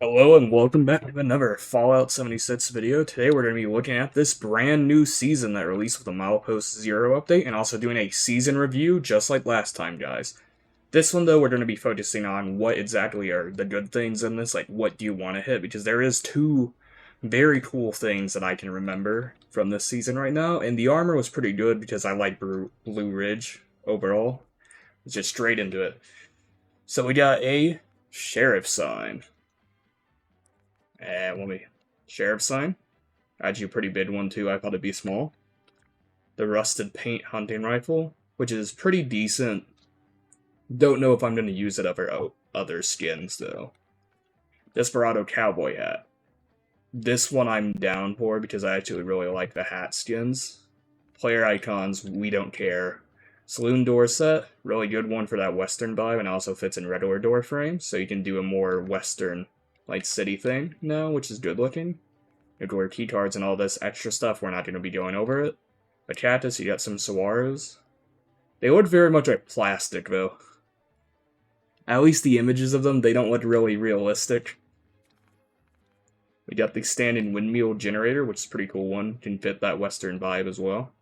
Hello and welcome back to another Fallout 76 video. Today we're going to be looking at this brand new season that released with the Milepost Zero update and also doing a season review just like last time, guys. This one though, we're going to be focusing on what exactly are the good things in this, like what do you want to hit, because there is two very cool things that I can remember from this season right now, and the armor was pretty good because I like Blue Ridge overall. Let's just straight into it. So we got a sheriff sign. And let me sheriff sign. Actually, a pretty big one too. I thought it'd be small. The rusted paint hunting rifle, which is pretty decent. Don't know if I'm going to use it over other skins though. Desperado cowboy hat. This one I'm down for because I actually really like the hat skins. Player icons, we don't care. Saloon door set, really good one for that western vibe, and also fits in regular door frames, so you can do a more western like city thing now, which is good looking. Regular key cards and all this extra stuff, we're not going to be going over it. A cactus, you got some saguaros. They look very much like plastic though. At least the images of them, they don't look really realistic. We got the standing windmill generator, which is a pretty cool one. Can fit that western vibe as well.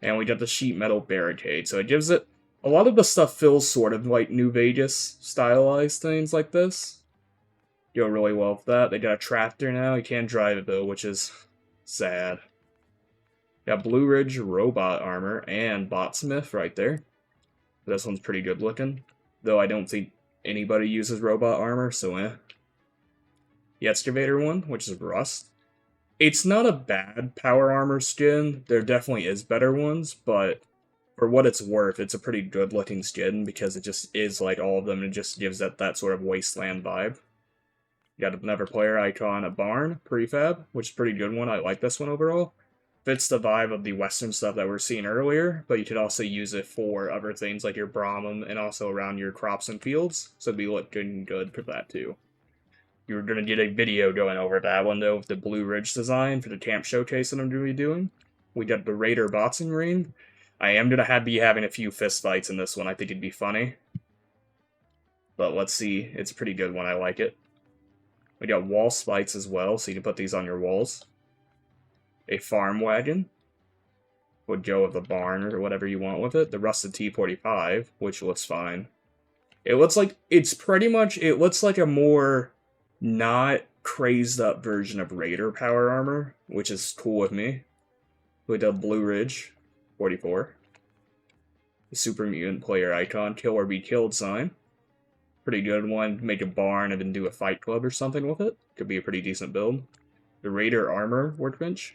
And we got the sheet metal barricade, so it gives it... A lot of the stuff feels sort of like New Vegas stylized things like this. Go really well with that. They got a tractor now. You can't drive it though, which is sad. Got Blue Ridge robot armor and Botsmith right there. This one's pretty good looking. Though I don't think anybody uses robot armor, so eh. The excavator one, which is rust. It's not a bad power armor skin. There definitely is better ones, but for what it's worth, it's a pretty good looking skin because it just is like all of them and it just gives that sort of wasteland vibe. You got another player icon, a barn, prefab, which is a pretty good one. I like this one overall. Fits the vibe of the western stuff that we're seeing earlier, but you could also use it for other things like your Brahman and also around your crops and fields, so it'd be looking good for that too. You're going to get a video going over that one though with the Blue Ridge design for the camp showcase that I'm going to be doing. We got the Raider boxing ring. I am going to be having a few fist fights in this one. I think it'd be funny. But let's see. It's a pretty good one. I like it. We got wall spikes as well, so you can put these on your walls. A farm wagon. Would go with the barn or whatever you want with it. The rusted T-45, which looks fine. It looks like, it's pretty much, it looks like a more not crazed up version of Raider power armor, which is cool with me. We got Blue Ridge 44. The super mutant player icon, kill or be killed sign. Pretty good one. Make a barn and then do a fight club or something with it. Could be a pretty decent build. The Raider armor workbench.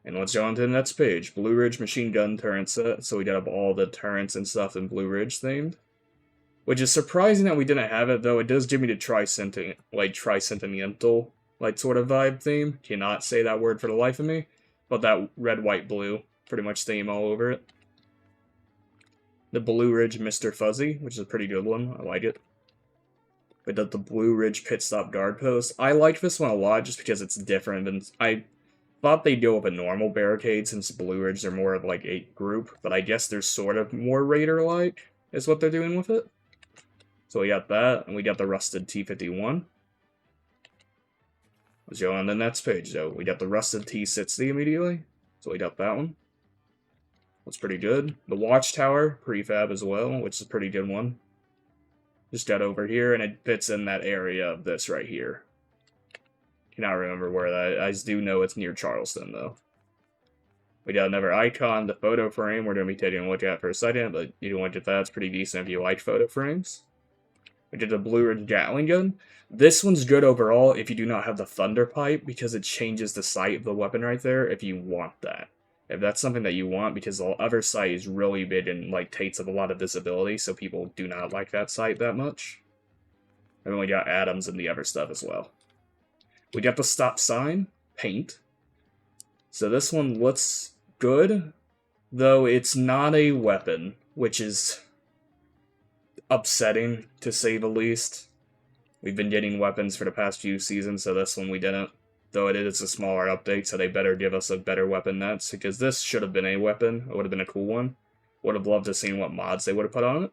And let's go on to the next page. Blue Ridge machine gun turret set. So we got all the turrets and stuff in Blue Ridge themed. Which is surprising that we didn't have it, though. It does give me the tricentennial, sort of vibe theme. Cannot say that word for the life of me. But that red, white, blue, pretty much theme all over it. The Blue Ridge Mr. Fuzzy, which is a pretty good one. I like it. We did the Blue Ridge Pit Stop Guard Post. I like this one a lot just because it's different, and I thought they'd go with a normal barricade since Blue Ridge are more of like a group, but I guess they're sort of more Raider-like, is what they're doing with it. So we got that, and we got the rusted T-51. Let's go on the next page, though. We got the rusted T-60 immediately, so we got that one. That's pretty good. The Watchtower, prefab as well, which is a pretty good one. Just got over here, and it fits in that area of this right here. Cannot remember where that. I just do know it's near Charleston, though. We got another icon, the photo frame. We're going to be taking a look at for a second, but you can look at that. It's pretty decent if you like photo frames. We did the Blue Ridge Gatling gun. This one's good overall if you do not have the Thunder Pipe, because it changes the sight of the weapon right there if you want that. If that's something that you want, because the other sight is really big and like takes up a lot of visibility, so people do not like that sight that much. And then we got atoms and the other stuff as well. We got the stop sign, paint. So this one looks good, though it's not a weapon, which is upsetting to say the least. We've been getting weapons for the past few seasons, so this one we didn't. Though it is a smaller update, so they better give us a better weapon next, because this should have been a weapon. It would have been a cool one. Would have loved to see what mods they would have put on it.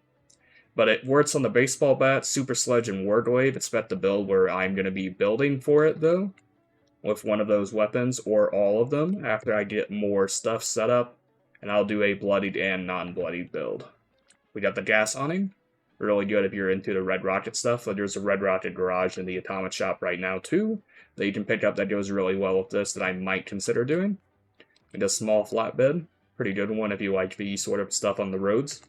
But where it's on the baseball bat, super sledge, and word wave, expect to build where I'm going to be building for it though, with one of those weapons or all of them after I get more stuff set up, and I'll do a bloodied and non-bloodied build. We got the gas awning, really good if you're into the red rocket stuff. So there's a red rocket garage in the atomic shop right now too that you can pick up that goes really well with this that I might consider doing. And a small flatbed, pretty good one if you like the sort of stuff on the roads.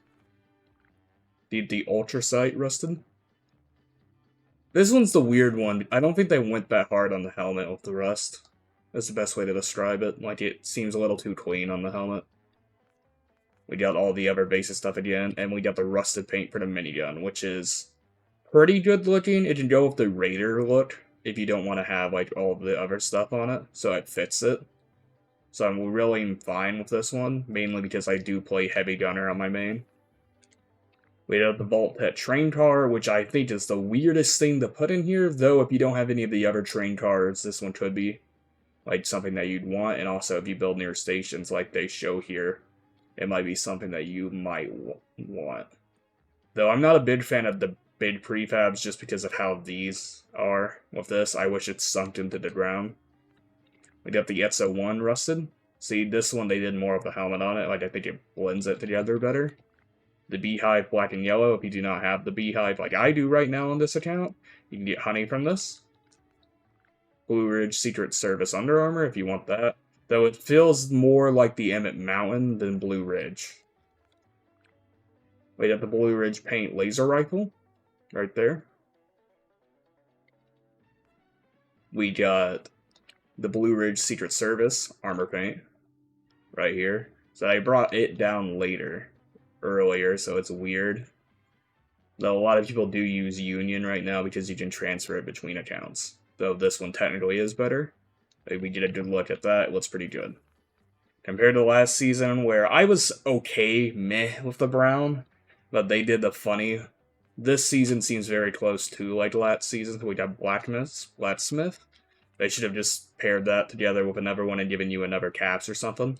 The ultra sight rusted. This one's the weird one. I don't think they went that hard on the helmet with the rust. That's the best way to describe it. Like, it seems a little too clean on the helmet. We got all the other basic stuff again, and we got the rusted paint for the minigun, which is pretty good looking. It can go with the Raider look if you don't want to have like all of the other stuff on it, so it fits it. So I'm really fine with this one, mainly because I do play heavy gunner on my main. We have the Vault Pet train car, which I think is the weirdest thing to put in here, though if you don't have any of the other train cars, this one could be like something that you'd want, and also if you build near stations like they show here, it might be something that you might want. Though I'm not a big fan of the big prefabs just because of how these are with this. I wish it's sunk into the ground. We got the Etso 1 rusted. See, this one they did more of the helmet on it, like I think it blends it together better. The Beehive black and yellow, if you do not have the Beehive like I do right now on this account, you can get honey from this. Blue Ridge Secret Service Under Armor if you want that, though it feels more like the Emmett Mountain than Blue Ridge. We have the Blue Ridge Paint Laser Rifle, right there. We got the Blue Ridge Secret Service Armor Paint, right here. So I brought it down earlier, so it's weird. Though a lot of people do use Union right now because you can transfer it between accounts. Though this one technically is better. If we get a good look at that, it looks pretty good. Compared to last season, where I was okay, meh, with the brown, but they did the funny. This season seems very close to like last season, so we got Blacksmith. They should have just paired that together with another one and given you another caps or something.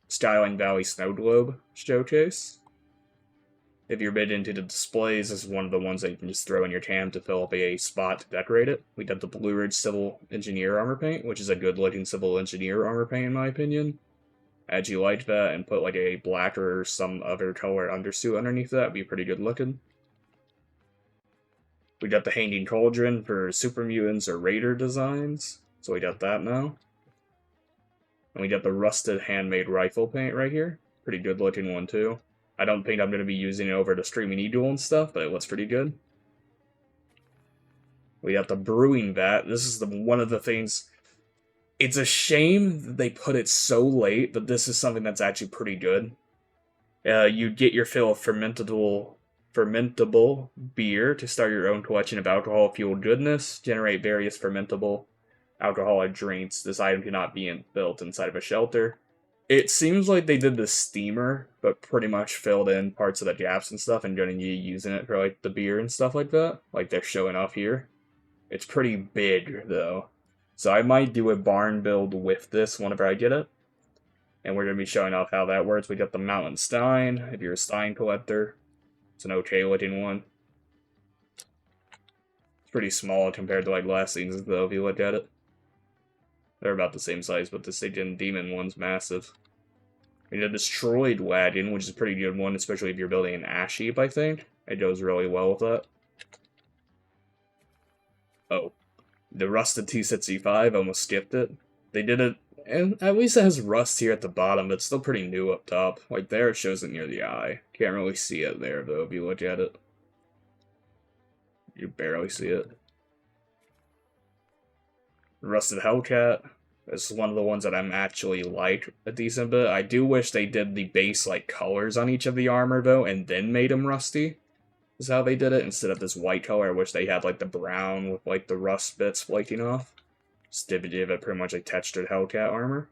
Skyline Valley Snow Globe Showcase. If you're big into the displays, this is one of the ones that you can just throw in your cam to fill up a spot to decorate it. We got the Blue Ridge Civil Engineer Armor Paint, which is a good looking Civil Engineer Armor Paint in my opinion. Add you like that and put like a black or some other color undersuit underneath that, would be pretty good looking. We got the Hanging Cauldron for Super Mutants or Raider designs, so we got that now. And we got the Rusted Handmade Rifle Paint right here. Pretty good looking one too. I don't think I'm going to be using it over the Streaming Eagle and stuff, but it looks pretty good. We got the Brewing Vat. This is one of the things. It's a shame that they put it so late, but this is something that's actually pretty good. You get your fill of fermentable beer to start your own collection of alcohol-fueled goodness, generate various fermentable alcoholic drinks. This item cannot be built inside of a shelter. It seems like they did the steamer, but pretty much filled in parts of the gaps and stuff and going to be using it for like the beer and stuff like that, like they're showing off here. It's pretty big though. So I might do a barn build with this whenever I get it. And we're going to be showing off how that works. We got the Mountain Stein, if you're a Stein collector. It's an okay looking one. It's pretty small compared to like last season's though, if you look at it. They're about the same size, but the Stygian Demon one's massive. We got a Destroyed Wagon, which is a pretty good one, especially if you're building an Ash Heap, I think. It goes really well with that. Oh. The Rusted T65, almost skipped it. They did it, and at least it has rust here at the bottom, but it's still pretty new up top. Like there, it shows it near the eye. Can't really see it there, though, if you look at it. You barely see it. Rusted Hellcat. This is one of the ones that I'm actually like a decent bit. I do wish they did the base like colors on each of the armor though, and then made them rusty. Is how they did it instead of this white color. I wish they had like the brown with like the rust bits flaking off. Just give it pretty much a textured Hellcat armor.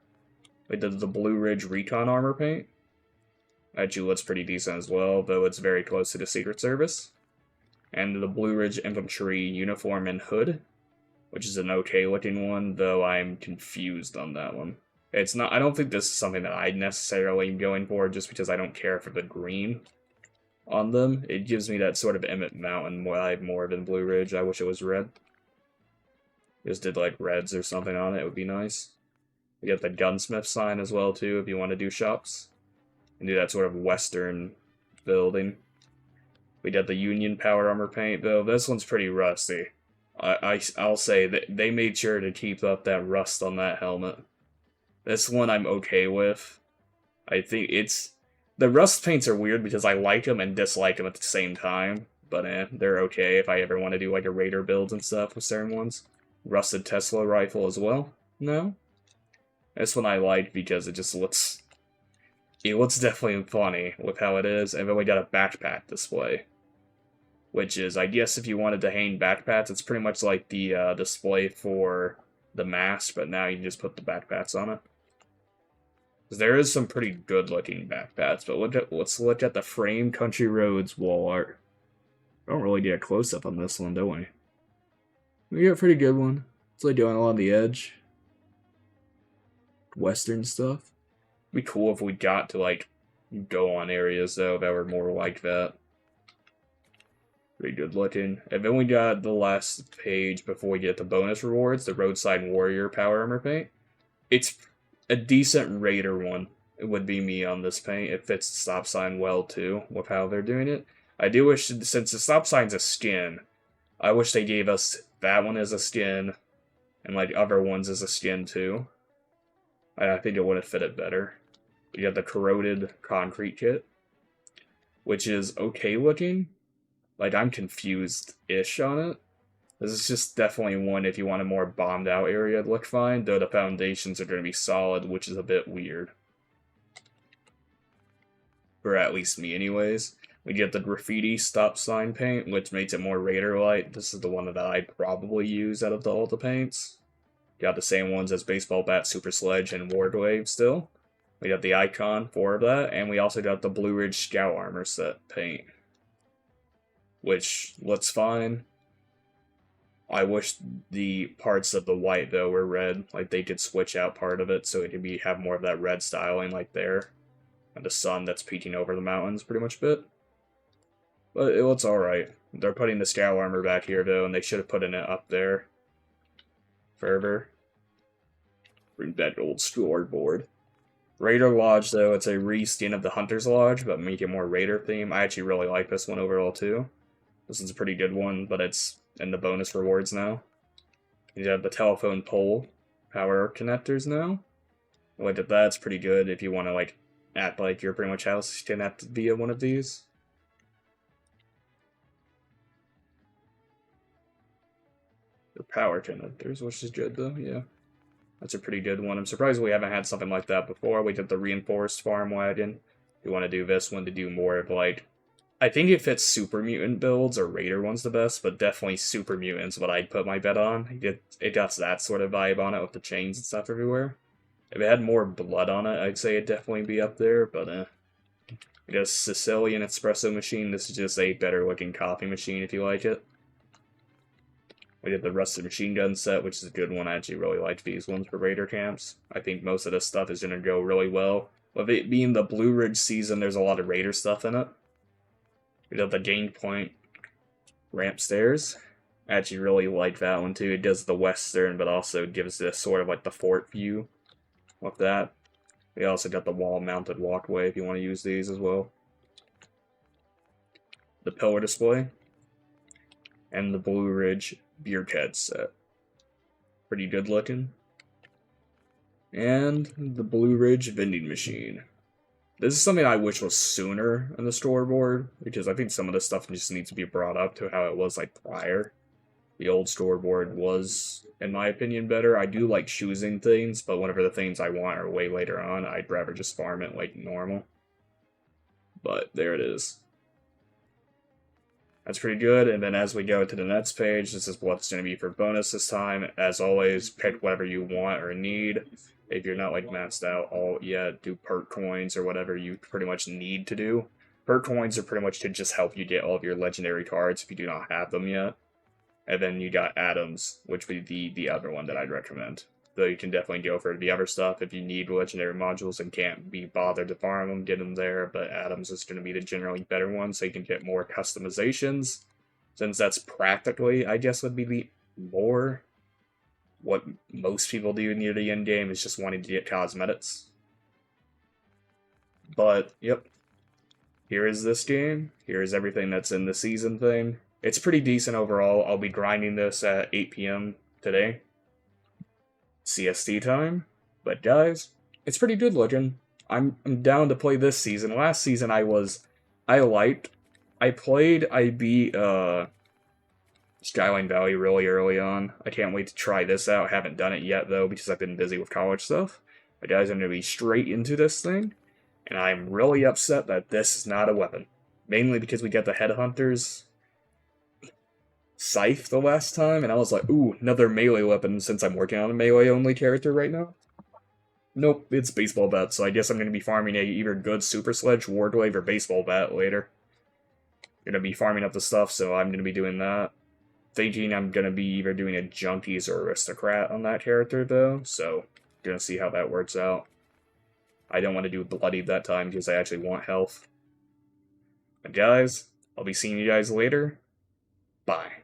We did the Blue Ridge Recon armor paint. Actually looks pretty decent as well, though it's very close to the Secret Service. And the Blue Ridge Infantry uniform and hood, which is an okay looking one, though I'm confused on that one. It's not, I don't think this is something that I'd necessarily be going for just because I don't care for the green. on them. It gives me that sort of Emmett Mountain vibe more than Blue Ridge. I wish it was red. Just did like reds or something on it, it would be nice. We get the gunsmith sign as well too if you want to do shops. And do that sort of western building. We got the Union power armor paint though. This one's pretty rusty. I'll say that they made sure to keep up that rust on that helmet. This one I'm okay with. I think it's... The rust paints are weird because I like them and dislike them at the same time. But they're okay if I ever want to do like a Raider build and stuff with certain ones. Rusted Tesla rifle as well. No? This one I like because it just looks... It looks definitely funny with how it is. And then we got a backpack display. Which is, I guess if you wanted to hang backpacks, it's pretty much like the display for the mask, but now you can just put the backpacks on it. There is some pretty good looking backpacks, but let's look at the frame country roads wall art. I don't really get a close up on this one, don't we? We got a pretty good one. It's like going along the edge. Western stuff. It'd be cool if we got to like go on areas though that were more like that. Pretty good looking. And then we got the last page before we get the bonus rewards, the Roadside Warrior Power Armor paint. It's a decent Raider one. It would be me on this paint. It fits the stop sign well too, with how they're doing it. I do wish, since the stop sign's a skin, I wish they gave us that one as a skin, and like other ones as a skin too. I think it would have fit it better. We got the Corroded Concrete Kit, which is okay looking. Like, I'm confused-ish on it. This is just definitely one if you want a more bombed-out area to look fine, though the foundations are going to be solid, which is a bit weird. For at least me, anyways. We get the Graffiti Stop Sign paint, which makes it more Raider-like. This is the one that I'd probably use out of all the paints. Got the same ones as Baseball Bat, Super Sledge, and Ward Wave still. We got the Icon for that, and we also got the Blue Ridge Scout Armor set paint. Which looks fine. I wish the parts of the white, though, were red. Like, they could switch out part of it so it could have more of that red styling, like there. And the sun that's peeking over the mountains pretty much a bit. But it looks alright. They're putting the Scout Armor back here, though, and they should have put it up there. Further. Bring that old scoreboard. Raider Lodge, though, it's a reskin of the Hunter's Lodge, but make it more Raider theme. I actually really like this one overall, too. This is a pretty good one, but it's in the bonus rewards now. You have the telephone pole power connectors now. Like that's pretty good if you want to like act like your pretty much house connected via one of these. The power connectors, which is good though, yeah. That's a pretty good one. I'm surprised we haven't had something like that before. We did the reinforced farm wagon. You want to do this one to do more of like... I think it fits Super Mutant builds, or Raider one's the best, but definitely Super Mutant's what I'd put my bet on. It got that sort of vibe on it with the chains and stuff everywhere. If it had more blood on it, I'd say it'd definitely be up there, but I guess Sicilian Espresso Machine, this is just a better looking coffee machine if you like it. We did the Rusted Machine Gun set, which is a good one. I actually really like these ones for Raider camps. I think most of this stuff is going to go really well. With it being the Blue Ridge season, there's a lot of Raider stuff in it. We did the Gain Point ramp stairs. I actually really like that one too. It does the western, but also gives this sort of like the fort view with that. We also got the wall-mounted walkway if you want to use these as well. The pillar display. And the Blue Ridge beer keg set. Pretty good looking. And the Blue Ridge vending machine. This is something I wish was sooner in the scoreboard, because I think some of this stuff just needs to be brought up to how it was like prior. The old scoreboard was, in my opinion, better. I do like choosing things, but whenever the things I want are way later on, I'd rather just farm it like normal. But there it is. That's pretty good, and then as we go to the next page, this is what's going to be for bonus this time. As always, pick whatever you want or need. If you're not like maxed out all yet, do perk coins or whatever you pretty much need to do. Perk coins are pretty much to just help you get all of your legendary cards if you do not have them yet. And then you got atoms, which would be the other one that I'd recommend. though you can definitely go for the other stuff if you need legendary modules and can't be bothered to farm them, get them there, but Atoms is going to be the generally better one, so you can get more customizations, since that's practically, I guess, would be the more what most people do near the end game, is just wanting to get cosmetics. But, yep. Here is this game. Here is everything that's in the season thing. It's pretty decent overall. I'll be grinding this at 8 p.m. today. CST time. But guys, it's pretty good looking. I'm down to play this season. Last season I beat Skyline Valley really early on. I can't wait to try this out. Haven't done it yet though because I've been busy with college stuff. But guys, I'm going to be straight into this thing. And I'm really upset that this is not a weapon. Mainly because we got the Headhunters Scythe the last time, and I was like, ooh, another melee weapon since I'm working on a melee-only character right now. Nope, it's Baseball Bat, so I guess I'm going to be farming a either good Super Sledge, Wardwave, or Baseball Bat later. Going to be farming up the stuff, so I'm going to be doing that. Thinking I'm going to be either doing a Junkies or Aristocrat on that character, though, so going to see how that works out. I don't want to do Bloodied that time because I actually want health. But guys, I'll be seeing you guys later. Bye.